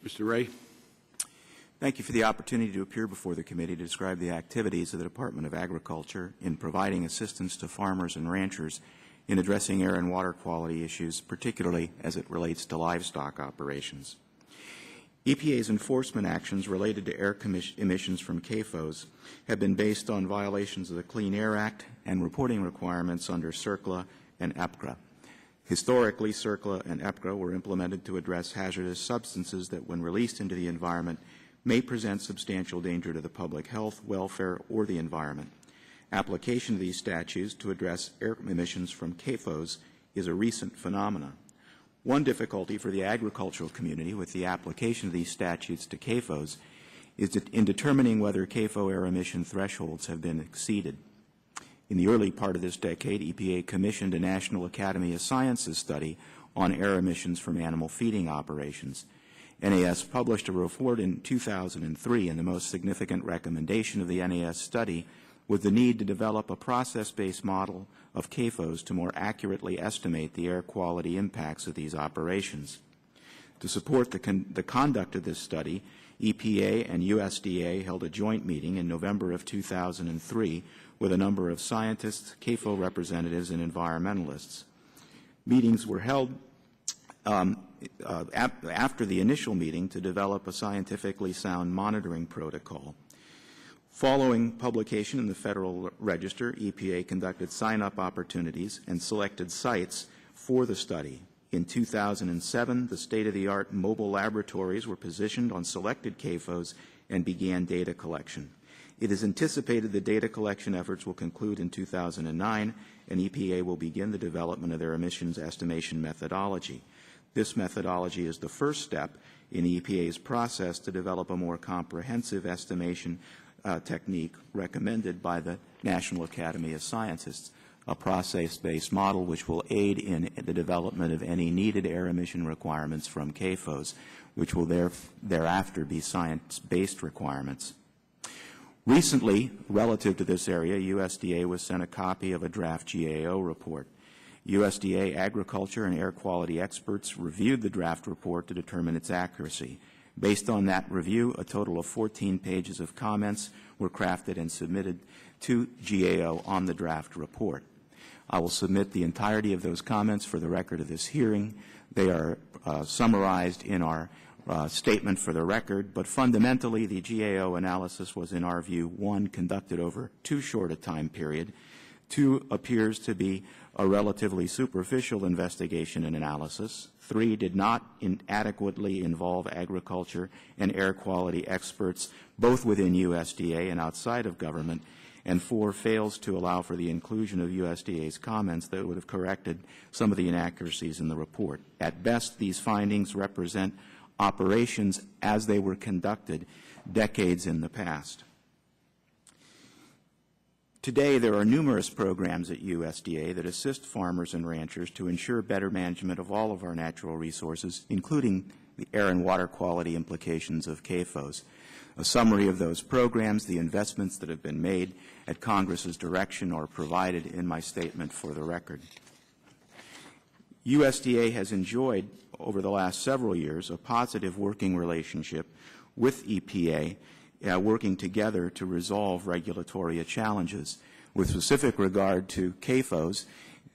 Mr. Ray. Thank you for the opportunity to appear before the committee to describe the activities of the Department of Agriculture in providing assistance to farmers and ranchers in addressing air and water quality issues, particularly as it relates to livestock operations. EPA's enforcement actions related to air emissions from CAFOs have been based on violations of the Clean Air Act and reporting requirements under CERCLA and EPCRA. Historically, CERCLA and EPCRA were implemented to address hazardous substances that, when released into the environment, may present substantial danger to the public health, welfare, or the environment. Application of these statutes to address air emissions from CAFOs is a recent phenomenon. One difficulty for the agricultural community with the application of these statutes to CAFOs is in determining whether CAFO air emission thresholds have been exceeded. In the early part of this decade, EPA commissioned a National Academy of Sciences study on air emissions from animal feeding operations. NAS published a report in 2003, and the most significant recommendation of the NAS study was the need to develop a process-based model of CAFOs to more accurately estimate the air quality impacts of these operations. To support the conduct of this study, EPA and USDA held a joint meeting in November of 2003 with a number of scientists, CAFO representatives, and environmentalists. Meetings were held after the initial meeting to develop a scientifically sound monitoring protocol. Following publication in the Federal Register, EPA conducted sign-up opportunities and selected sites for the study. In 2007, the state-of-the-art mobile laboratories were positioned on selected CAFOs and began data collection. It is anticipated the data collection efforts will conclude in 2009, and EPA will begin the development of their emissions estimation methodology. This methodology is the first step in EPA's process to develop a more comprehensive estimation technique recommended by the National Academy of Sciences, a process-based model which will aid in the development of any needed air emission requirements from CAFOs, which will thereafter be science-based requirements. Recently, relative to this area, USDA was sent a copy of a draft GAO report. USDA agriculture and air quality experts reviewed the draft report to determine its accuracy. Based on that review, a total of 14 pages of comments were crafted and submitted to GAO on the draft report. I will submit the entirety of those comments for the record of this hearing. They are summarized in our statement for the record, but fundamentally the GAO analysis was, in our view, one, conducted over too short a time period, two, appears to be a relatively superficial investigation and analysis, three, did not adequately involve agriculture and air quality experts, both within USDA and outside of government, and four, fails to allow for the inclusion of USDA's comments that would have corrected some of the inaccuracies in the report. At best, these findings represent operations as they were conducted decades in the past. Today, there are numerous programs at USDA that assist farmers and ranchers to ensure better management of all of our natural resources, including the air and water quality implications of CAFOs. A summary of those programs, the investments that have been made at Congress's direction, are provided in my statement for the record. USDA has enjoyed, over the last several years, a positive working relationship with EPA, working together to resolve regulatory challenges. With specific regard to CAFOs,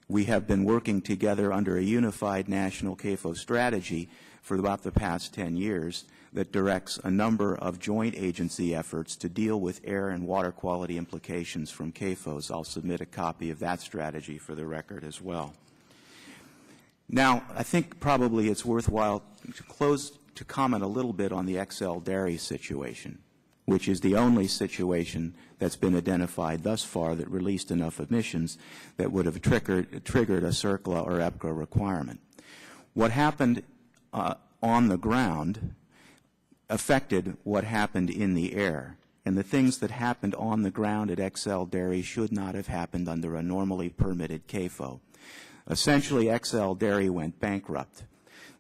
we have been working together under a unified national CAFO strategy for about the past 10 years that directs a number of joint agency efforts to deal with air and water quality implications from CAFOs. I'll submit a copy of that strategy for the record as well. Now, I think probably it's worthwhile to comment a little bit on the XL Dairy situation, which is the only situation that's been identified thus far that released enough emissions that would have triggered a CERCLA or EPCRA requirement. What happened on the ground affected what happened in the air, and the things that happened on the ground at XL Dairy should not have happened under a normally permitted CAFO. Essentially, XL Dairy went bankrupt.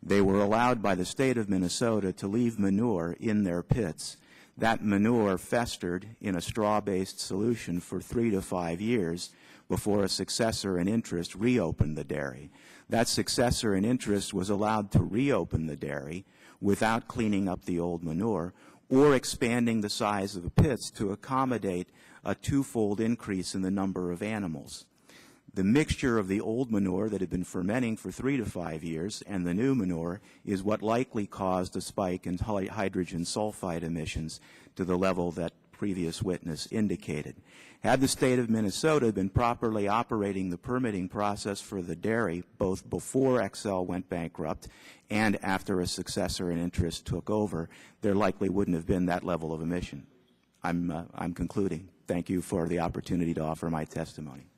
They were allowed by the state of Minnesota to leave manure in their pits. That manure festered in a straw-based solution for 3 to 5 years, before a successor in interest reopened the dairy. That successor in interest was allowed to reopen the dairy without cleaning up the old manure or expanding the size of the pits to accommodate a twofold increase in the number of animals. The mixture of the old manure that had been fermenting for 3 to 5 years and the new manure is what likely caused a spike in hydrogen sulfide emissions to the level that previous witness indicated. Had the state of Minnesota been properly operating the permitting process for the dairy, both before Xcel went bankrupt and after a successor in interest took over, there likely wouldn't have been that level of emission. I'm concluding. Thank you for the opportunity to offer my testimony.